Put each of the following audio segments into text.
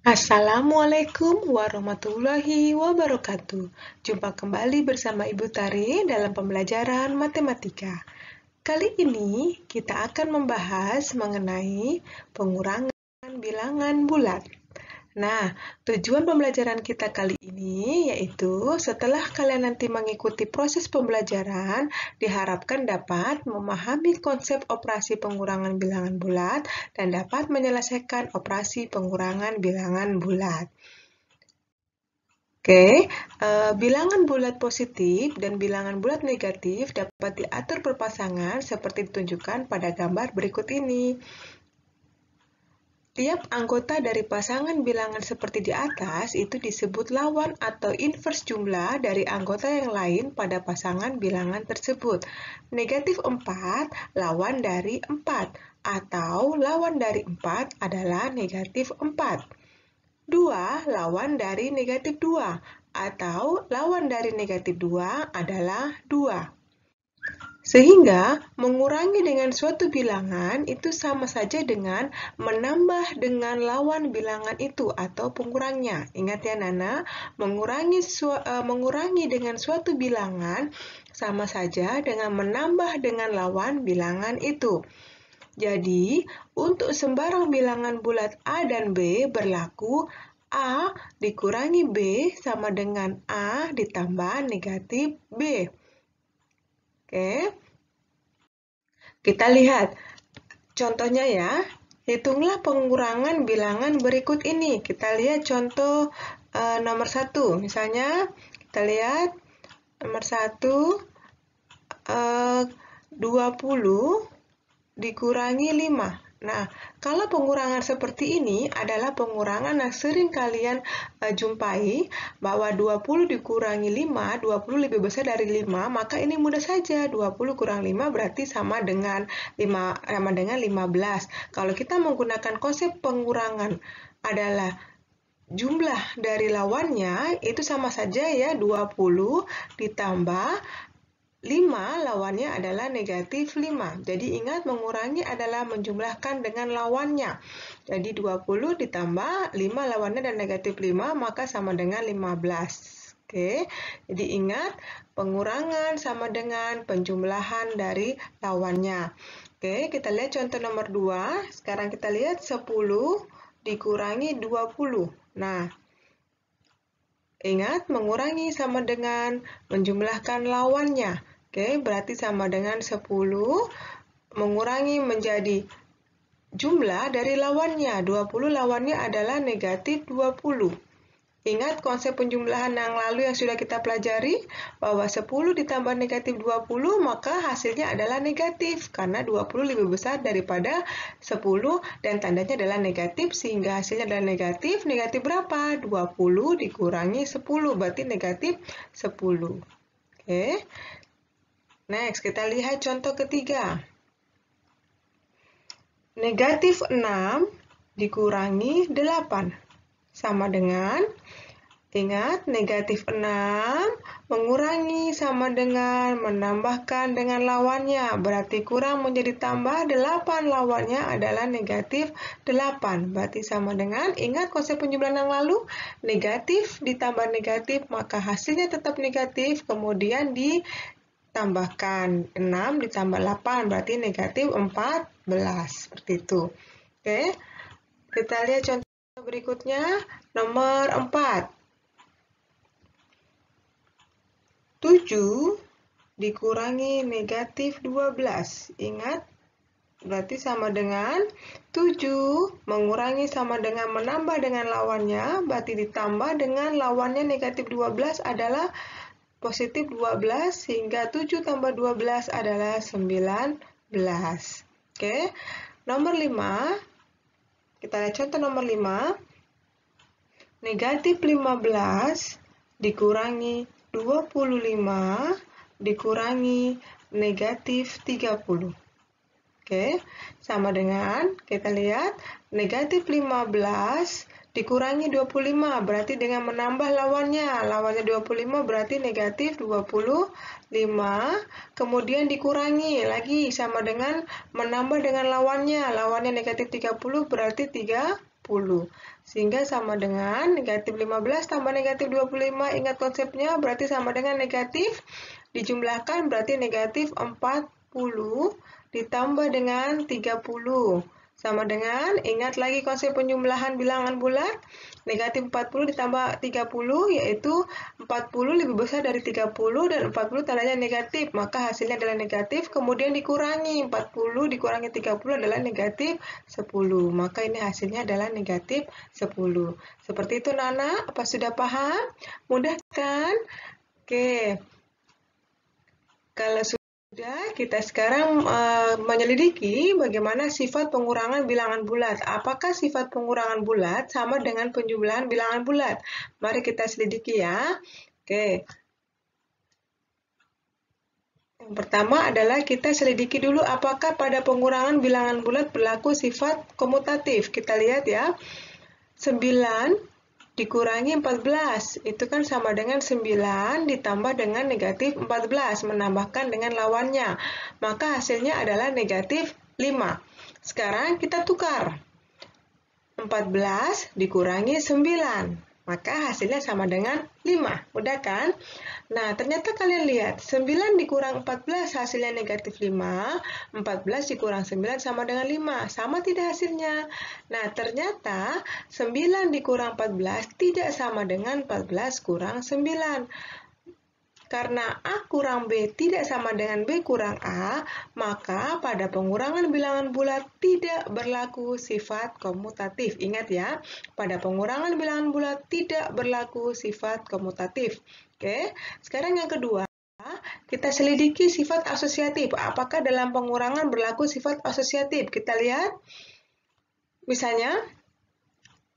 Assalamualaikum warahmatullahi wabarakatuh. Jumpa kembali bersama Ibu Tari dalam pembelajaran matematika. Kali ini kita akan membahas mengenai pengurangan bilangan bulat. Nah, tujuan pembelajaran kita kali ini yaitu setelah kalian nanti mengikuti proses pembelajaran, diharapkan dapat memahami konsep operasi pengurangan bilangan bulat dan dapat menyelesaikan operasi pengurangan bilangan bulat. Oke, bilangan bulat positif dan bilangan bulat negatif dapat diatur berpasangan seperti ditunjukkan pada gambar berikut ini. Tiap anggota dari pasangan bilangan seperti di atas itu disebut lawan atau inverse jumlah dari anggota yang lain pada pasangan bilangan tersebut. Negatif 4 lawan dari 4 atau lawan dari 4 adalah negatif 4. 2 lawan dari negatif 2 atau lawan dari negatif 2 adalah 2. Sehingga mengurangi dengan suatu bilangan itu sama saja dengan menambah dengan lawan bilangan itu atau pengurangnya. Ingat ya Nana, mengurangi dengan suatu bilangan sama saja dengan menambah dengan lawan bilangan itu. Jadi, untuk sembarang bilangan bulat A dan B berlaku A dikurangi B sama dengan A ditambah negatif B. Oke, kita lihat contohnya ya. Hitunglah pengurangan bilangan berikut ini. Kita lihat contoh nomor 1. Misalnya, kita lihat nomor 1, 20 dikurangi 5. Nah, kalau pengurangan seperti ini adalah pengurangan yang sering kalian jumpai, bahwa 20 dikurangi 5, 20 lebih besar dari 5, maka ini mudah saja. 20 kurang 5 berarti sama dengan 15. Kalau kita menggunakan konsep pengurangan adalah jumlah dari lawannya, itu sama saja ya, 20 ditambah 5 lawannya adalah negatif 5. Jadi ingat mengurangi adalah menjumlahkan dengan lawannya. Jadi 20 ditambah 5 lawannya dan negatif 5 maka sama dengan 15. Oke, jadi ingat pengurangan sama dengan penjumlahan dari lawannya. Oke, kita lihat contoh nomor 2. Sekarang kita lihat 10 dikurangi 20. Nah, ingat mengurangi sama dengan menjumlahkan lawannya. Oke, berarti sama dengan 10 mengurangi menjadi jumlah dari lawannya. 20 lawannya adalah negatif 20. Ingat konsep penjumlahan yang lalu yang sudah kita pelajari, bahwa 10 ditambah negatif 20 maka hasilnya adalah negatif, karena 20 lebih besar daripada 10 dan tandanya adalah negatif, sehingga hasilnya adalah negatif. Negatif berapa? 20 dikurangi 10, berarti negatif 10. Oke. Next, kita lihat contoh ketiga. Negatif 6 dikurangi 8. Sama dengan, ingat negatif 6 mengurangi sama dengan menambahkan dengan lawannya. Berarti kurang menjadi tambah 8 lawannya adalah negatif 8. Berarti sama dengan, ingat konsep penjumlahan yang lalu, negatif ditambah negatif maka hasilnya tetap negatif. Kemudian ditambahkan 6 ditambah 8 berarti negatif 14. Seperti itu. Oke. Kita lihat contoh berikutnya, nomor 4. 7 dikurangi negatif 12. Ingat, berarti sama dengan 7 mengurangi sama dengan menambah dengan lawannya, berarti ditambah dengan lawannya negatif 12 adalah positif 12, sehingga 7 tambah 12 adalah 19. Oke, nomor 5. Kita lihat contoh nomor 5. Negatif 15 dikurangi 25 dikurangi negatif 30. Oke, sama dengan, kita lihat, negatif 15 dikurangi 25, berarti dengan menambah lawannya. Lawannya 25 berarti negatif 25, kemudian dikurangi lagi sama dengan menambah dengan lawannya. Lawannya negatif 30 berarti 30. Sehingga sama dengan negatif 15 tambah negatif 25. Ingat konsepnya, berarti sama dengan negatif. Dijumlahkan berarti negatif 40 ditambah dengan 30. Sama dengan, ingat lagi konsep penjumlahan bilangan bulat, negatif 40 ditambah 30, yaitu 40 lebih besar dari 30 dan 40 tandanya negatif, maka hasilnya adalah negatif, kemudian dikurangi, 40 dikurangi 30 adalah negatif 10, maka ini hasilnya adalah negatif 10. Seperti itu Nana, apa sudah paham? Mudah kan? Oke, kalau sudah, kita sekarang menyelidiki bagaimana sifat pengurangan bilangan bulat. Apakah sifat pengurangan bulat sama dengan penjumlahan bilangan bulat? Mari kita selidiki ya. Oke. Yang pertama adalah kita selidiki dulu apakah pada pengurangan bilangan bulat berlaku sifat komutatif. Kita lihat ya. 9 dikurangi 14, itu kan sama dengan 9 ditambah dengan negatif 14, menambahkan dengan lawannya. Maka hasilnya adalah negatif 5. Sekarang kita tukar. 14 dikurangi 9, maka hasilnya sama dengan 5. Mudah kan? Nah, ternyata kalian lihat, 9 dikurang 14 hasilnya negatif 5, 14 dikurang 9 sama dengan 5. Sama tidak hasilnya? Nah, ternyata 9 dikurang 14 tidak sama dengan 14 kurang 9. Karena A kurang B tidak sama dengan B kurang A, maka pada pengurangan bilangan bulat tidak berlaku sifat komutatif. Ingat ya, pada pengurangan bilangan bulat tidak berlaku sifat komutatif. Oke, sekarang yang kedua, kita selidiki sifat asosiatif. Apakah dalam pengurangan berlaku sifat asosiatif? Kita lihat, misalnya,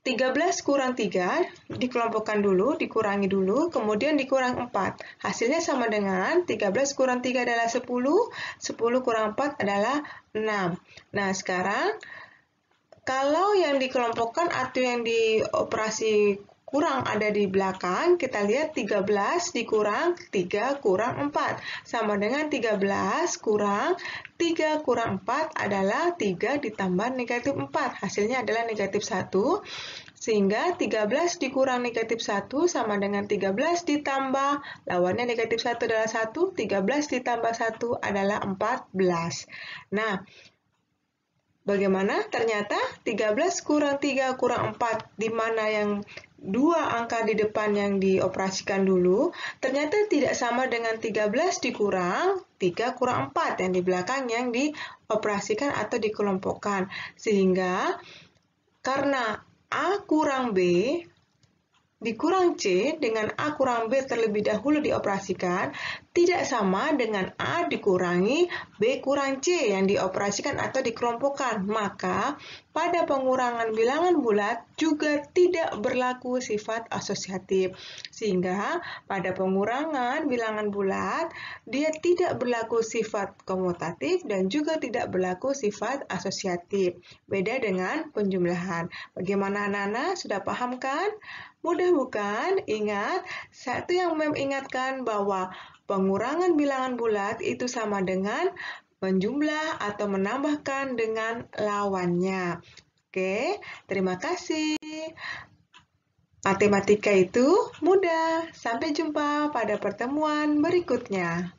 13 kurang 3 dikelompokkan dulu, dikurangi dulu, kemudian dikurang 4. Hasilnya sama dengan 13 kurang 3 adalah 10, 10 kurang 4 adalah 6. Nah, sekarang kalau yang dikelompokkan atau yang dioperasi kurang ada di belakang, kita lihat 13 dikurang 3 kurang 4. Sama dengan 13 kurang 3 kurang 4 adalah 3 ditambah negatif 4. Hasilnya adalah negatif 1. Sehingga 13 dikurang negatif 1 sama dengan 13 ditambah, lawannya negatif 1 adalah 1, 13 ditambah 1 adalah 14. Nah, bagaimana? Ternyata 13 kurang 3 kurang 4, di mana yang dua angka di depan yang dioperasikan dulu, ternyata tidak sama dengan 13 dikurang 3 kurang 4, yang di belakang yang dioperasikan atau dikelompokkan. Sehingga karena A kurang B dikurang C dengan A kurang B terlebih dahulu dioperasikan, tidak sama dengan A dikurangi B kurang C yang dioperasikan atau dikelompokkan. Maka, pada pengurangan bilangan bulat juga tidak berlaku sifat asosiatif. Sehingga, pada pengurangan bilangan bulat, dia tidak berlaku sifat komutatif dan juga tidak berlaku sifat asosiatif. Beda dengan penjumlahan. Bagaimana Nana? Sudah paham kan? Mudah bukan? Ingat, satu yang mengingatkan bahwa pengurangan bilangan bulat itu sama dengan menjumlah atau menambahkan dengan lawannya. Oke, terima kasih. Matematika itu mudah. Sampai jumpa pada pertemuan berikutnya.